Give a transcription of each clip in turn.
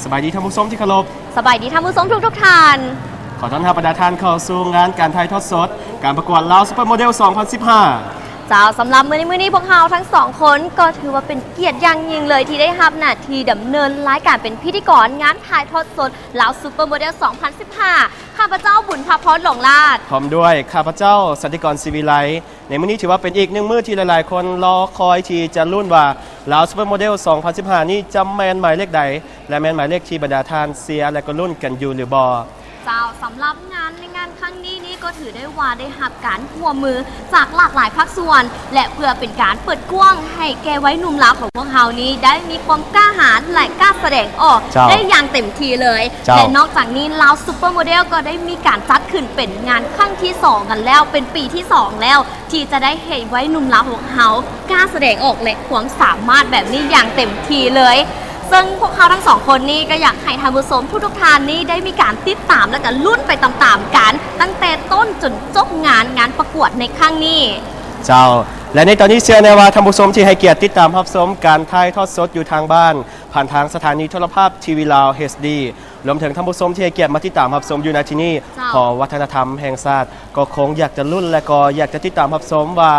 สบายดีท่านผู้ชมที่เคารพสบายดีท่านผู้ชมทุกท่านขอต้อนรับบรรดาท่านเข้าสู่งานการถ่ายทอดสดการประกวดลาวซุปเปอร์โมเดล 2015 เจ้าสำหรับมื้อนี้พวกเราทั้งสองคนก็ถือว่าเป็นเกียรติอย่างยิ่งเลยที่ได้รับหน้าที่ดำเนินรายการเป็นพิธีกรงานถ่ายทอดสดลาวซุปเปอร์โมเดล 2015 ข้าพเจ้าบุญภพรหลงลาดพร้อมด้วยข้าพเจ้าสันติกรศิวิไลในมื้อนี้ถือว่าเป็นอีกหนึ่งมื้อที่หลายๆคนรอคอยที่จะลุ้นว่าลาวซุปเปอร์โมเดล 2015 นี้จะแมนหมายเลขใดและแมนหมายเลขที่บรรดาท่านเสียและก็ลุ้นกันอยู่หรือบ่เจ้าสำหรับงานในงานครั้งนี้นี่ก็ถือได้ว่าได้รับการร่วมมือจากหลากหลายภาคส่วนและเพื่อเป็นการเปิดกว้างให้แกไว้หนุ่มลาวของพวกเรานี้ได้มีความกล้าหาญและกล้าแสดงออกได้อย่างเต็มที่เลยและนอกจากนี้ลาวซุปเปอร์โมเดลก็ได้มีการจัดขึ้นเป็นงานครั้งที่2กันแล้วเป็นปีที่2แล้วที่จะได้เห็นไว้หนุ่มลาวของเรากล้าแสดงออกและความสามารถแบบนี้อย่างเต็มที่เลยซึ่งพวกเขาทั้งสองคนนี้ก็อยากให้ท่านผู้ชมทุกท่านนี้ได้มีการติดตามและก็ลุ้นไปตามๆกันตั้งแต่ต้นจนจบงานประกวดในครั้งนี้เจ้าและในตอนนี้เชื่อแน่ว่าท่านผู้ชมที่ให้เกียรติติดตามรับชมการถ่ายทอดสดอยู่ทางบ้านผ่านทางสถานีโทรภาพทีวีลาว HD รวมถึงท่านผู้ชมที่ให้เกียรติมาติดตามรับชมอยู่ในที่นี้หอวัฒนธรรมแห่งชาติก็คงอยากจะลุ้นและก็อยากจะติดตามรับชมว่า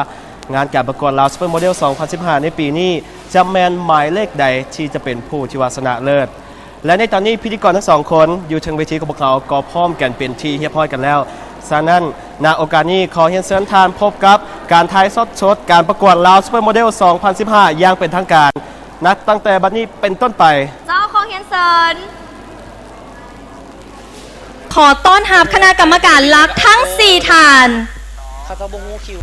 งานการประกวดลาวซุปเปอร์โมเดล 2015 ในปีนี้จะแมนหมายเลขใดที่จะเป็นผู้ที่ว่าชนะเลิศและในตอนนี้พิธีกรทั้งสองคนอยู่ทางเวทีของพวกเขาก็พร้อมกันเป็นที่เรียบร้อยกันแล้วฉะนั้นณโอกาสนี้ขอเรียนเชิญท่านพบกับการถ่ายทอดสดการประกวดลาวซุปเปอร์โมเดล 2015 อย่างเป็นทางการนับตั้งแต่บัดนี้เป็นต้นไปเจ้าขอเรียนเชิญขอต้อนรับคณะกรรมการหลักทั้ง4ท่านข้าเจ้าบงงูคิว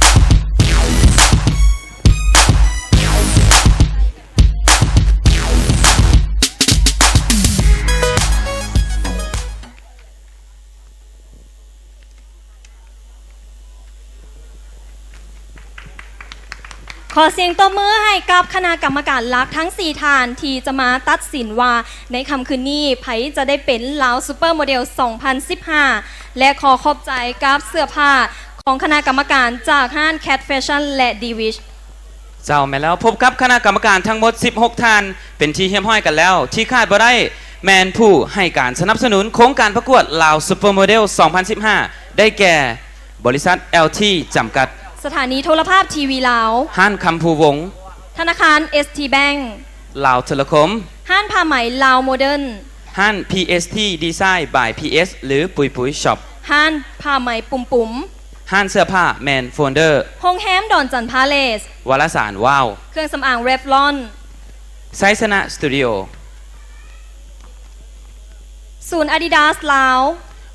ขอเสียงตบมือให้กับคณะกรรมการหลักทั้ง4ท่านที่จะมาตัดสินว่าในค่ำคืนนี้ไผจะได้เป็นลาวซุปเปอร์โมเดล 2015 และขอขอบใจกับเสื้อผ้าของคณะกรรมการจากห้าง Cat Fashion และ Divish เจ้าแม่แล้วพบกับคณะกรรมการทั้งหมด16ท่านเป็นที่เฮียมห้อยกันแล้วที่คาดบ่ได้แมนผู้ให้การสนับสนุนโครงการประกวดลาวซุปเปอร์โมเดล 2015 ได้แก่บริษัท LT จำกัดสถานีโทรภาพทีวีลาวห้านคำภูวงศ์ธนาคาร ST Bank ลาวเทเลคมห้านผ้าไหมลาวโมเดิร์นห้าน PST Design by PS หรือปุยปุยช็อปห้านผ้าไหมปุ่มห้านเสื้อผ้าแมนโฟลเดอร์โฮงแฮมดอนจันพาเลสวารสารว้าวเครื่องสำอางเรฟลอนไซสนะสตูดิโอศูนย์อาดิดาสลาว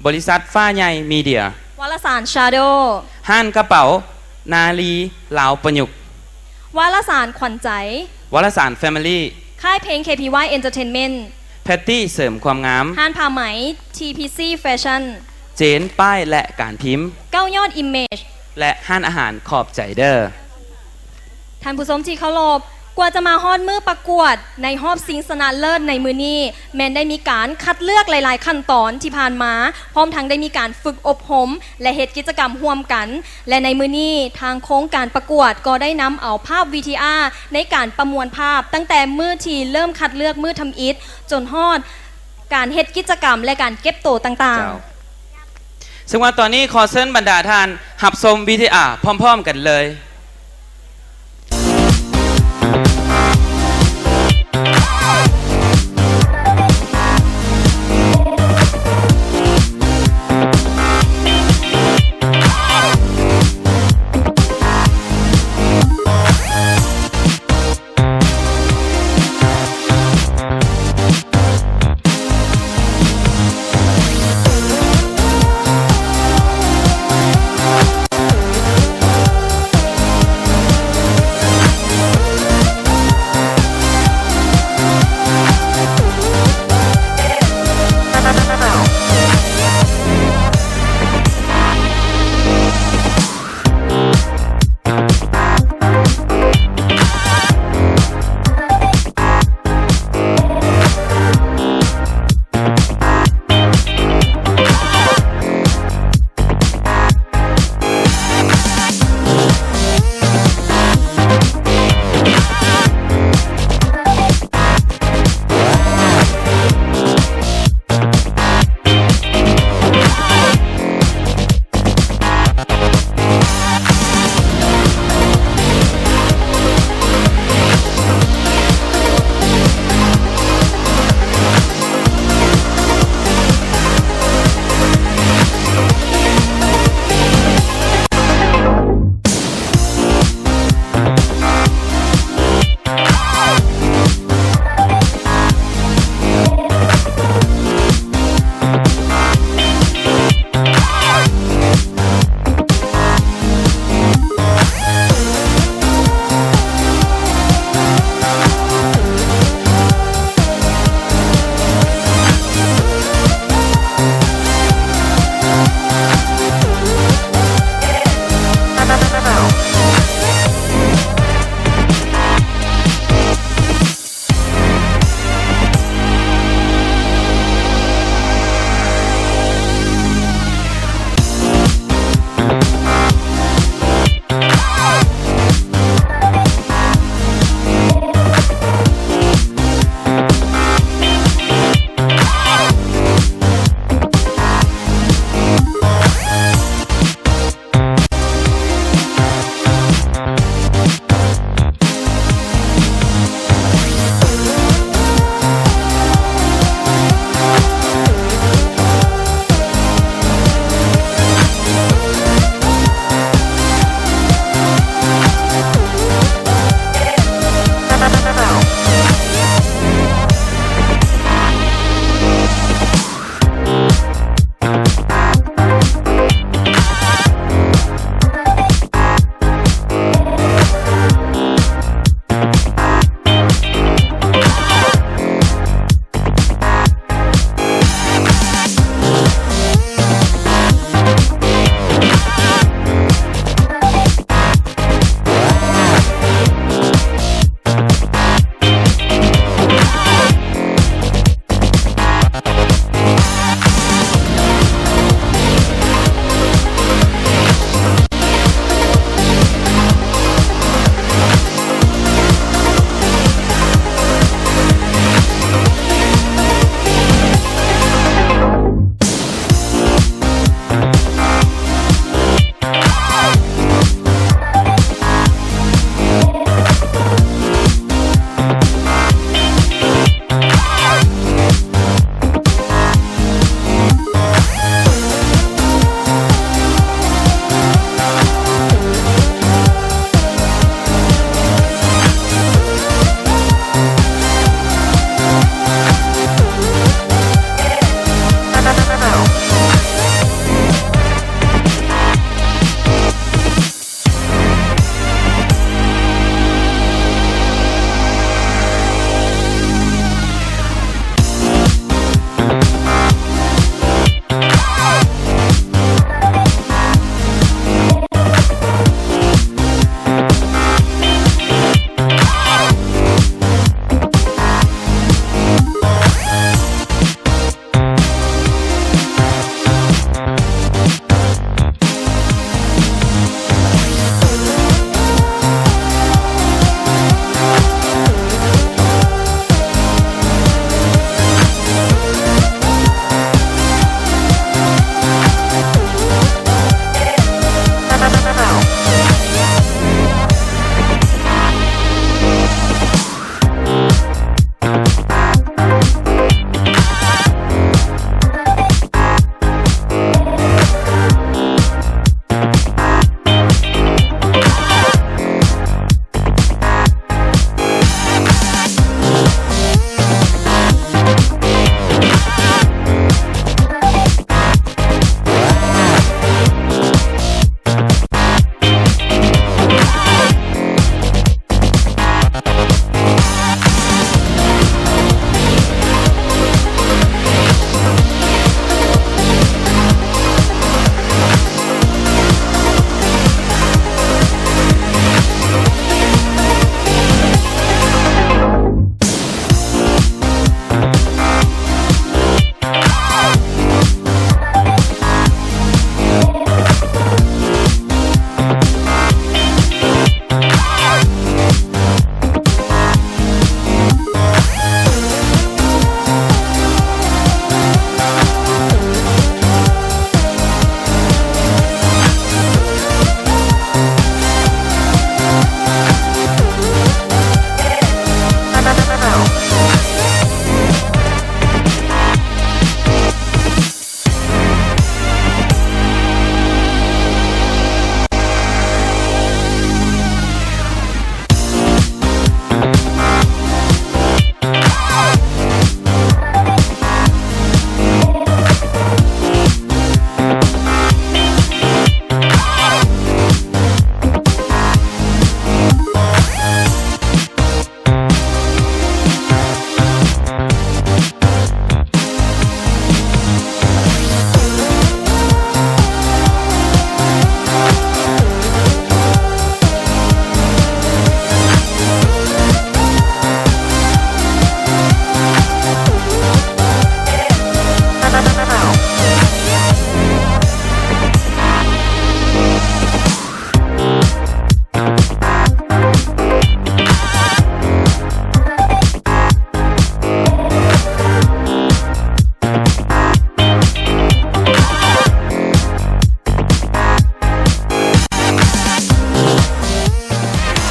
บริษัทฟ้าใหญ่มีเดียวารสารชาโดห้านกระเป๋านาลีลาวประยุกต์วารสารขวัญใจวารสารแฟมิลี่ค่ายเพลง KPY Entertainment แพตตี้เสริมความงามห้านผ้าไหม TPC Fashion เจนป้ายและการพิมพ์เก้ายอด Image และห้านอาหารขอบใจเดอร์ท่านผู้ชมที่เคารพกว่าจะมาฮอดมือประกวดในฮอบซิงชนะเลิศในมือนี้แมนได้มีการคัดเลือกหลายๆขั้นตอนที่ผ่านมาพร้อมทั้งได้มีการฝึกอบรมและเหตุกิจกรรมร่วมกันและในมือนี้ทางโครงการประกวดก็ได้นำเอาภาพ VTR ในการประมวลภาพตั้งแต่มือที่เริ่มคัดเลือกมือทำอิฐจนฮอดการเหตุกิจกรรมและการเก็บโตต่างๆซึ่งว่าตอนนี้ขอเชิญบรรดาท่านหับชม VTR พร้อมๆกันเลย